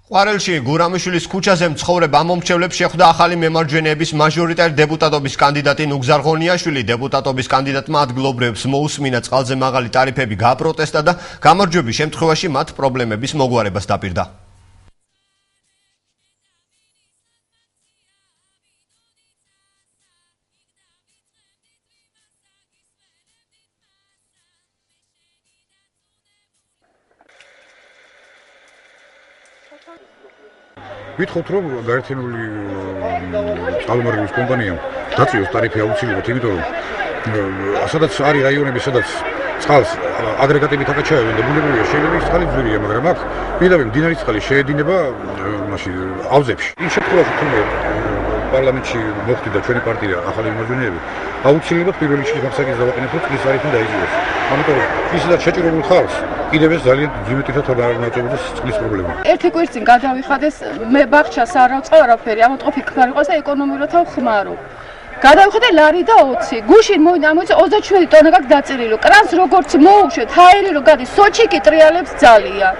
ყვარელში გურამიშვილის ქუჩაზე მცხოვრებ ამომრჩევლებს შეხვდა ახალი მემარჯვენეების მაჟორიტარ დეპუტატობის კანდიდატი ნუგზარ ღონიაშვილი. დეპუტატობის კანდიდატმა ადგილობრივებს მოусმინა წყალზე მაღალი ტარიფები გააპროტესტა და გამარჯვების შემთხვევაში მათ პრობლემების მოგვარებას დაპირდა. Ვითხოვთ რომ გაერთიანებული წყალმოვარდნის კომპანიამ დაწიოს ტარიფი აუცილებლად, იმიტომ რომ სადაც არის რაიონები, სადაც წყალს აგრეგატებით აკაჩავენ და ბუნებრივია შეიძლება წყალი ძვირია, მაგრამ აქ მიდავენ მდინარის წყალი შეედინება მაშინ ავზებში. იმ შემთხვევაში თუმცა პარლამენტში მოხდიდა ჩვენი პარტია ახალი მემარჯვენეები, აუცილებლად პირველ რიგში გამსაგეს დავაყენებთ, რომ წყლის ტარიფი დაიძიოს. ამიტომ ისედაც შეჭრებულ ხალხს კიდევ ეს ძალიან ძიმეთითად არ ნაწებოდეს წყლის პრობლემა. ერთი კვირს წინ გადავიხადეს მე ბაღჩას არ ავწყო არაფერი, ამიტომ ყოფილი ხმარ იყოს და ეკონომიურად ხმარო. გადავიხადე ლარი და 20. გუშინ მოიცა 27 ტონა გაქვს დაწერილი. კრანს როგორც მოუშვეთ, ჰაერი რო გადის, სოჩი კი ტრიალებს ძალიან.